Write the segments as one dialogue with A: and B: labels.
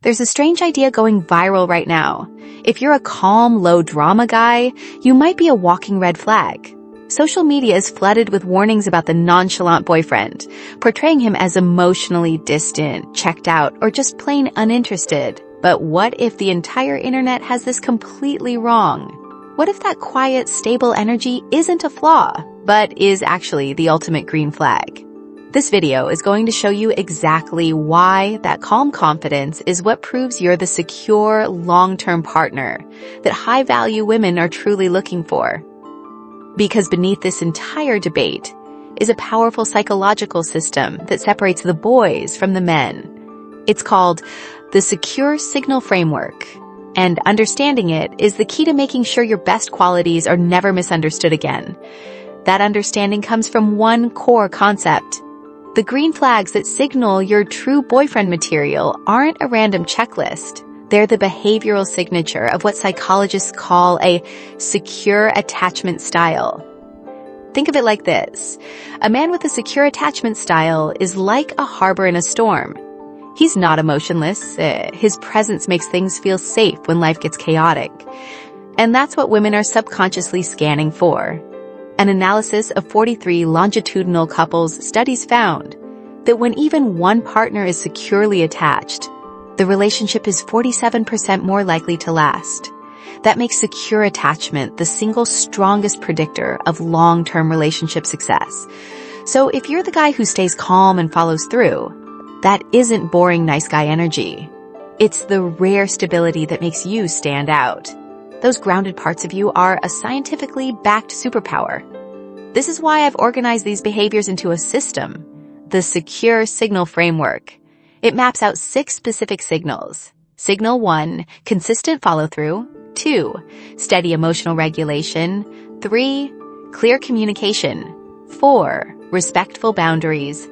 A: There's a strange idea going viral right now. If you're a calm, low-drama guy, you might be a walking red flag. Social media is flooded with warnings about the nonchalant boyfriend, portraying him as emotionally distant, checked out, or just plain uninterested. But what if the entire internet has this completely wrong? What if that quiet, stable energy isn't a flaw, but is actually the ultimate green flag? This video is going to show you exactly why that calm confidence is what proves you're the secure, long-term partner that high-value women are truly looking for. Because beneath this entire debate is a powerful psychological system that separates the boys from the men. It's called the Secure Signal Framework, and understanding it is the key to making sure your best qualities are never misunderstood again. That understanding comes from one core concept. The green flags that signal your true boyfriend material aren't a random checklist. They're the behavioral signature of what psychologists call a secure attachment style. Think of it like this. A man with a secure attachment style is like a harbor in a storm. He's not emotionless. His presence makes things feel safe when life gets chaotic. And that's what women are subconsciously scanning for. An analysis of 43 longitudinal couples studies found that when even one partner is securely attached, the relationship is 47% more likely to last. That makes secure attachment the single strongest predictor of long-term relationship success. So if you're the guy who stays calm and follows through, that isn't boring nice guy energy. It's the rare stability that makes you stand out. Those grounded parts of you are a scientifically backed superpower. This is why I've organized these behaviors into a system, the Secure Signal Framework. It maps out 6 specific signals. Signal 1, consistent follow-through. 2, steady emotional regulation. 3, clear communication. 4, respectful boundaries.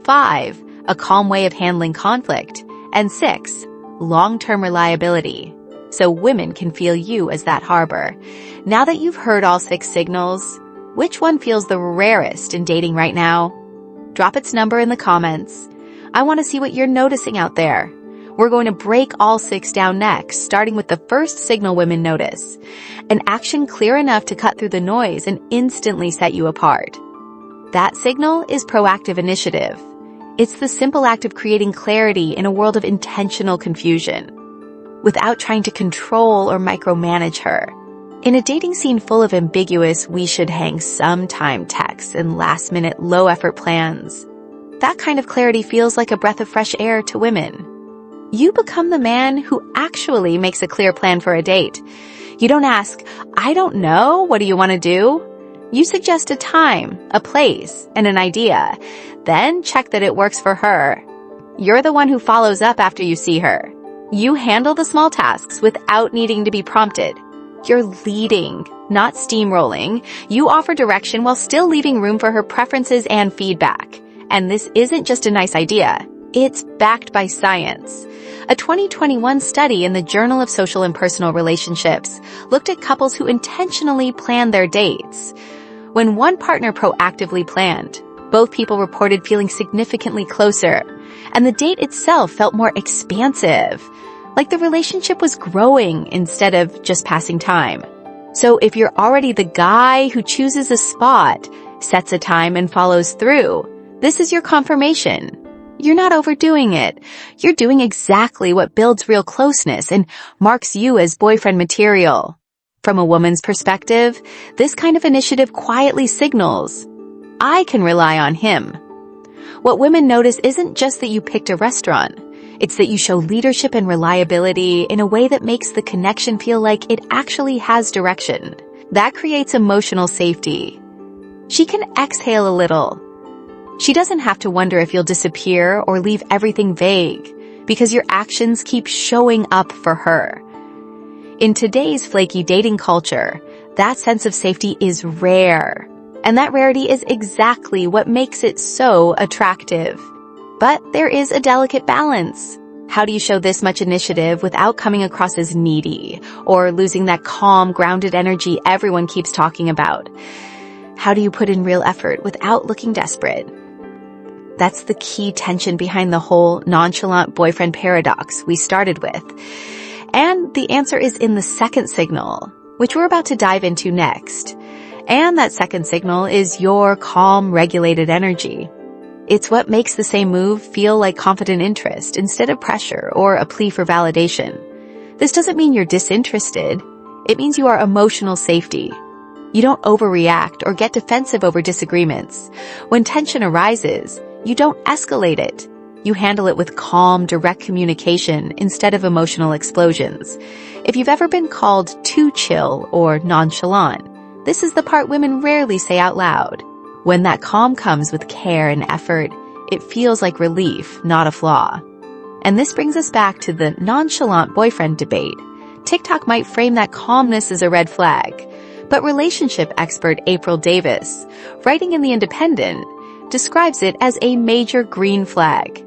A: 5, a calm way of handling conflict. And 6, long-term reliability. So women can feel you as that harbor. Now that you've heard all 6 signals, which one feels the rarest in dating right now? Drop its number in the comments. I want to see what you're noticing out there. We're going to break all 6 down next, starting with the first signal women notice. An action clear enough to cut through the noise and instantly set you apart. That signal is proactive initiative. It's the simple act of creating clarity in a world of intentional confusion, without trying to control or micromanage her. In a dating scene full of ambiguous we should hang sometime texts and last-minute low-effort plans, that kind of clarity feels like a breath of fresh air to women. You become the man who actually makes a clear plan for a date. You don't ask, I don't know, what do you want to do? You suggest a time, a place, and an idea, then check that it works for her. You're the one who follows up after you see her. You handle the small tasks without needing to be prompted. You're leading, not steamrolling. You offer direction while still leaving room for her preferences and feedback. And this isn't just a nice idea. It's backed by science. A 2021 study in the Journal of Social and Personal Relationships looked at couples who intentionally planned their dates. When one partner proactively planned, both people reported feeling significantly closer, and the date itself felt more expansive, like the relationship was growing instead of just passing time. So if you're already the guy who chooses a spot, sets a time, and follows through, this is your confirmation. You're not overdoing it. You're doing exactly what builds real closeness and marks you as boyfriend material. From a woman's perspective, this kind of initiative quietly signals, I can rely on him. What women notice isn't just that you picked a restaurant. It's that you show leadership and reliability in a way that makes the connection feel like it actually has direction. That creates emotional safety. She can exhale a little. She doesn't have to wonder if you'll disappear or leave everything vague, because your actions keep showing up for her. In today's flaky dating culture, that sense of safety is rare, and that rarity is exactly what makes it so attractive. But there is a delicate balance. How do you show this much initiative without coming across as needy or losing that calm, grounded energy everyone keeps talking about? How do you put in real effort without looking desperate? That's the key tension behind the whole nonchalant boyfriend paradox we started with. And the answer is in the second signal, which we're about to dive into next. And that second signal is your calm, regulated energy. It's what makes the same move feel like confident interest instead of pressure or a plea for validation. This doesn't mean you're disinterested. It means you are emotional safety. You don't overreact or get defensive over disagreements. When tension arises, you don't escalate it. You handle it with calm, direct communication instead of emotional explosions. If you've ever been called too chill or nonchalant, this is the part women rarely say out loud. When that calm comes with care and effort, it feels like relief, not a flaw. And this brings us back to the nonchalant boyfriend debate. TikTok might frame that calmness as a red flag, but relationship expert April Davis, writing in The Independent, describes it as a major green flag.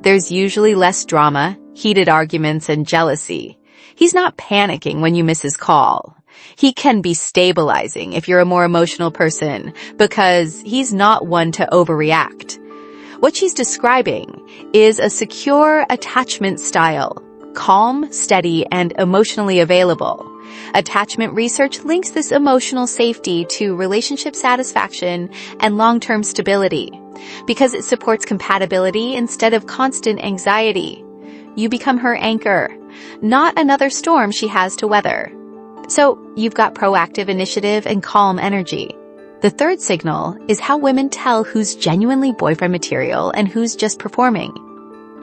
A: There's usually less drama, heated arguments, and jealousy. He's not panicking when you miss his call. He can be stabilizing if you're a more emotional person, because he's not one to overreact. What she's describing is a secure attachment style, calm, steady, and emotionally available. Attachment research links this emotional safety to relationship satisfaction and long-term stability because it supports compatibility instead of constant anxiety. You become her anchor, not another storm she has to weather. So you've got proactive initiative and calm energy. The third signal is how women tell who's genuinely boyfriend material and who's just performing.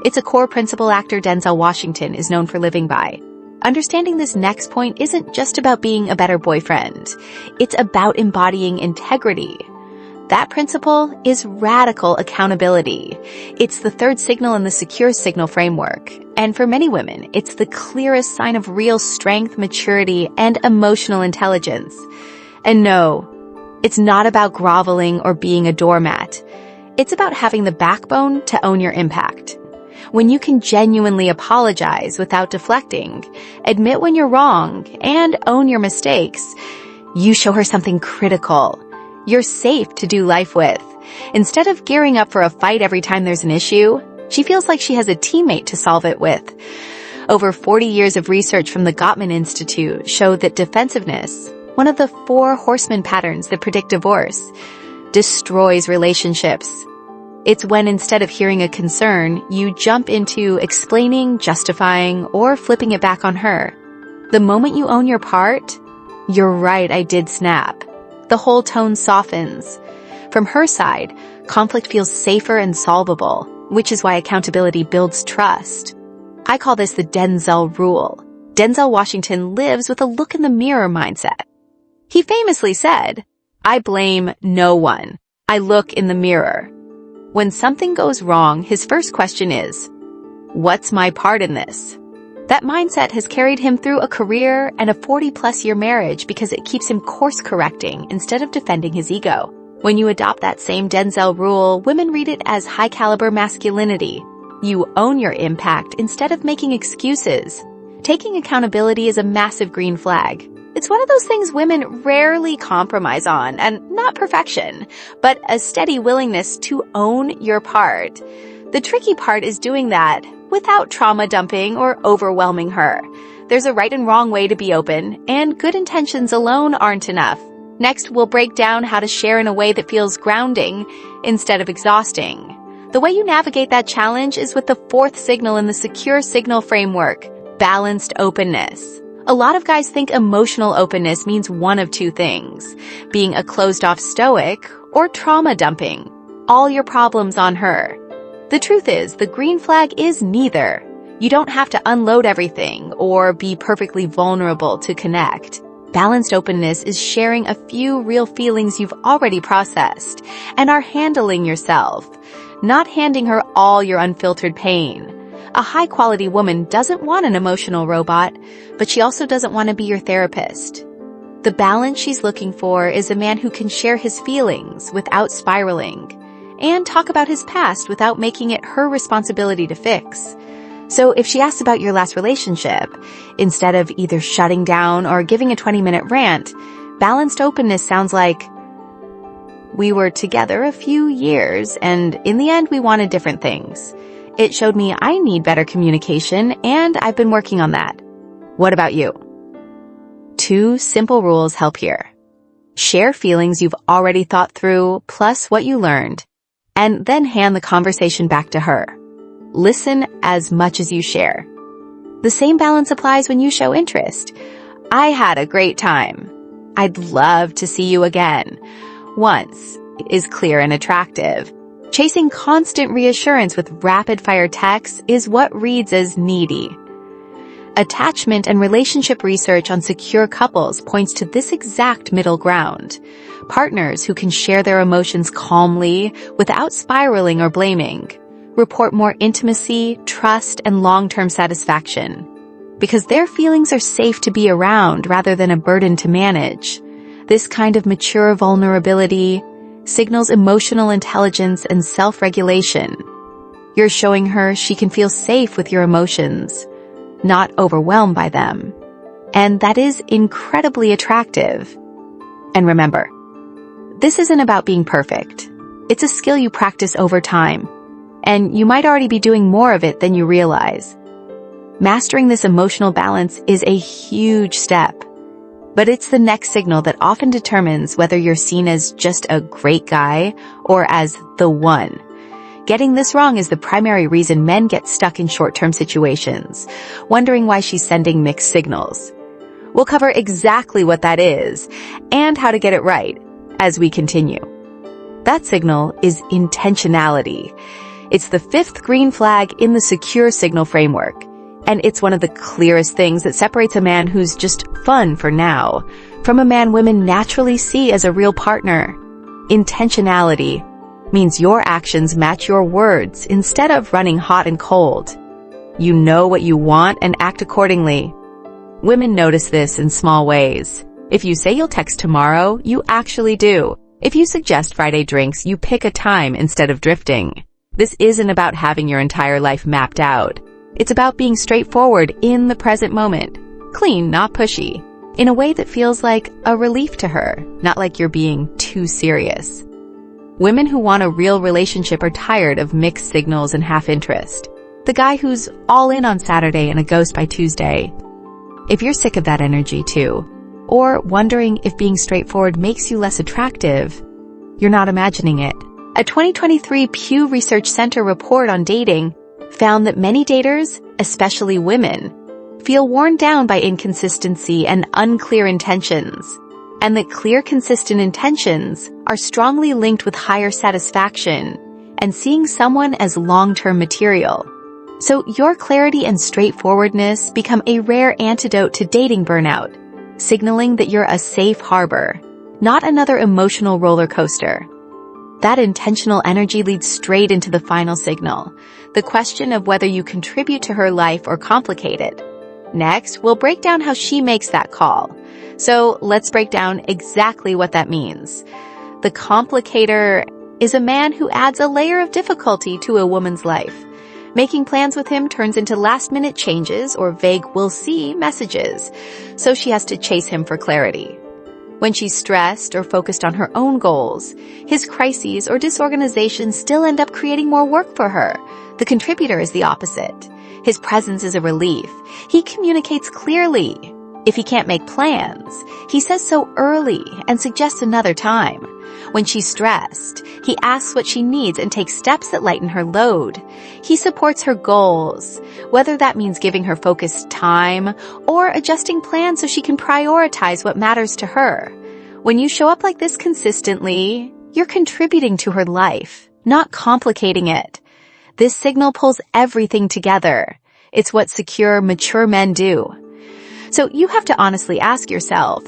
A: It's a core principle actor Denzel Washington is known for living by. Understanding this next point isn't just about being a better boyfriend. It's about embodying integrity. That principle is radical accountability. It's the third signal in the secure signal framework. And for many women, it's the clearest sign of real strength, maturity, and emotional intelligence. And no, it's not about groveling or being a doormat. It's about having the backbone to own your impact. When you can genuinely apologize without deflecting, admit when you're wrong, and own your mistakes, you show her something critical. You're safe to do life with. Instead of gearing up for a fight every time there's an issue, she feels like she has a teammate to solve it with. Over 40 years of research from the Gottman Institute show that defensiveness, one of the 4 horseman patterns that predict divorce, destroys relationships. It's when instead of hearing a concern, you jump into explaining, justifying, or flipping it back on her. The moment you own your part, "You're right, I did snap," the whole tone softens. From her side, conflict feels safer and solvable, which is why accountability builds trust. I call this the Denzel rule. Denzel Washington lives with a look in the mirror mindset. He famously said, "I blame no one. I look in the mirror." When something goes wrong, his first question is, "What's my part in this?" That mindset has carried him through a career and a 40-plus year marriage because it keeps him course-correcting instead of defending his ego. When you adopt that same Denzel rule, women read it as high-caliber masculinity. You own your impact instead of making excuses. Taking accountability is a massive green flag. It's one of those things women rarely compromise on, and not perfection, but a steady willingness to own your part. The tricky part is doing that without trauma dumping or overwhelming her. There's a right and wrong way to be open, and good intentions alone aren't enough. Next, we'll break down how to share in a way that feels grounding instead of exhausting. The way you navigate that challenge is with the 4th signal in the secure signal framework, balanced openness. A lot of guys think emotional openness means one of 2 things, being a closed-off stoic or trauma dumping, all your problems on her. The truth is, the green flag is neither. You don't have to unload everything or be perfectly vulnerable to connect. Balanced openness is sharing a few real feelings you've already processed and are handling yourself, not handing her all your unfiltered pain. A high-quality woman doesn't want an emotional robot, but she also doesn't want to be your therapist. The balance she's looking for is a man who can share his feelings without spiraling, and talk about his past without making it her responsibility to fix. So if she asks about your last relationship, instead of either shutting down or giving a 20-minute rant, balanced openness sounds like, We were together a few years, and in the end, we wanted different things. It showed me I need better communication, and I've been working on that. What about you? 2 simple rules help here. Share feelings you've already thought through, plus what you learned, and then hand the conversation back to her. Listen as much as you share. The same balance applies when you show interest. I had a great time. I'd love to see you again. Once is clear and attractive. Chasing constant reassurance with rapid-fire texts is what reads as needy. Attachment and relationship research on secure couples points to this exact middle ground. Partners who can share their emotions calmly without spiraling or blaming report more intimacy, trust, and long-term satisfaction because their feelings are safe to be around rather than a burden to manage. This kind of mature vulnerability signals emotional intelligence and self-regulation. You're showing her she can feel safe with your emotions, not overwhelmed by them. And that is incredibly attractive. And remember, this isn't about being perfect. It's a skill you practice over time, and you might already be doing more of it than you realize. Mastering this emotional balance is a huge step, but it's the next signal that often determines whether you're seen as just a great guy or as the one. Getting this wrong is the primary reason men get stuck in short-term situations, wondering why she's sending mixed signals. We'll cover exactly what that is and how to get it right as we continue. That signal is intentionality. It's the 5th green flag in the secure signal framework, and it's one of the clearest things that separates a man who's just fun for now from a man women naturally see as a real partner. Intentionality means your actions match your words instead of running hot and cold. You know what you want and act accordingly. Women notice this in small ways. If you say you'll text tomorrow, you actually do. If you suggest Friday drinks, you pick a time instead of drifting. This isn't about having your entire life mapped out. It's about being straightforward in the present moment. Clean, not pushy. In a way that feels like a relief to her, not like you're being too serious. Women who want a real relationship are tired of mixed signals and half-interest. The guy who's all in on Saturday and a ghost by Tuesday. If you're sick of that energy too, or wondering if being straightforward makes you less attractive, you're not imagining it. A 2023 Pew Research Center report on dating found that many daters, especially women, feel worn down by inconsistency and unclear intentions, and that clear, consistent intentions are strongly linked with higher satisfaction and seeing someone as long-term material. So your clarity and straightforwardness become a rare antidote to dating burnout, signaling that you're a safe harbor, not another emotional roller coaster. That intentional energy leads straight into the final signal, the question of whether you contribute to her life or complicate it. Next, we'll break down how she makes that call. So let's break down exactly what that means. The complicator is a man who adds a layer of difficulty to a woman's life. Making plans with him turns into last-minute changes or vague "we'll see" messages, so she has to chase him for clarity. When she's stressed or focused on her own goals, his crises or disorganization still end up creating more work for her. The contributor is the opposite. His presence is a relief. He communicates clearly. If he can't make plans, he says so early and suggests another time. When she's stressed, he asks what she needs and takes steps that lighten her load. He supports her goals, whether that means giving her focused time or adjusting plans so she can prioritize what matters to her. When you show up like this consistently, you're contributing to her life, not complicating it. This signal pulls everything together. It's what secure, mature men do. So you have to honestly ask yourself,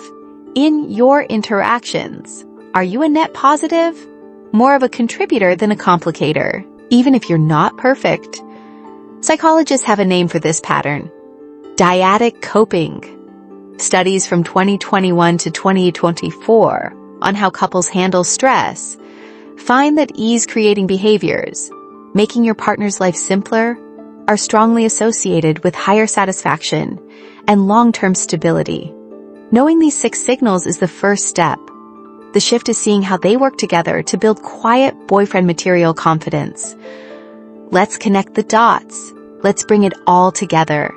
A: in your interactions, are you a net positive? More of a contributor than a complicator, even if you're not perfect? Psychologists have a name for this pattern: dyadic coping. Studies from 2021 to 2024 on how couples handle stress find that ease-creating behaviors, making your partner's life simpler, are strongly associated with higher satisfaction and long-term stability. Knowing these 6 signals is the first step. The shift is seeing how they work together to build quiet boyfriend material confidence. Let's connect the dots. Let's bring it all together.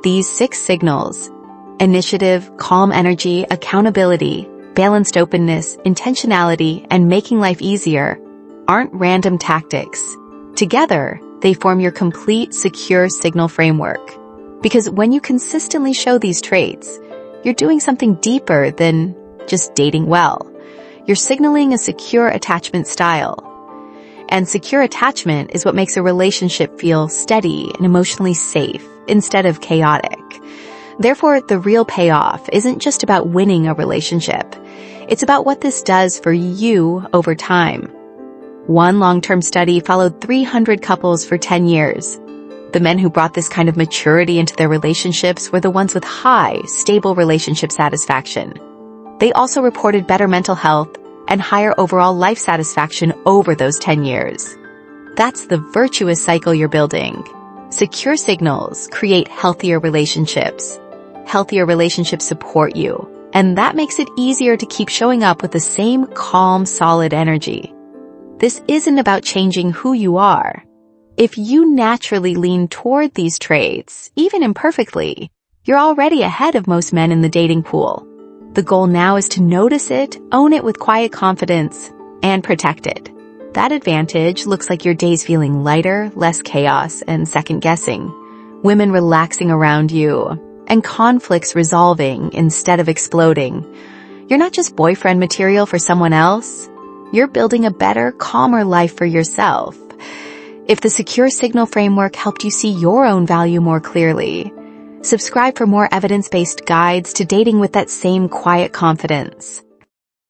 A: These 6 signals: initiative, calm energy, accountability, balanced openness, intentionality, and making life easier, aren't random tactics. Together, they form your complete, secure signal framework. Because when you consistently show these traits, you're doing something deeper than just dating well. You're signaling a secure attachment style. And secure attachment is what makes a relationship feel steady and emotionally safe instead of chaotic. Therefore, the real payoff isn't just about winning a relationship. It's about what this does for you over time. One long-term study followed 300 couples for 10 years. The men who brought this kind of maturity into their relationships were the ones with high, stable relationship satisfaction. They also reported better mental health and higher overall life satisfaction over those 10 years. That's the virtuous cycle you're building. Secure signals create healthier relationships. Healthier relationships support you, and that makes it easier to keep showing up with the same calm, solid energy. This isn't about changing who you are. If you naturally lean toward these traits, even imperfectly, you're already ahead of most men in the dating pool. The goal now is to notice it, own it with quiet confidence, and protect it. That advantage looks like your days feeling lighter, less chaos, and second-guessing. Women relaxing around you, and conflicts resolving instead of exploding. You're not just boyfriend material for someone else. You're building a better, calmer life for yourself. If the Secure Signal Framework helped you see your own value more clearly, subscribe for more evidence-based guides to dating with that same quiet confidence.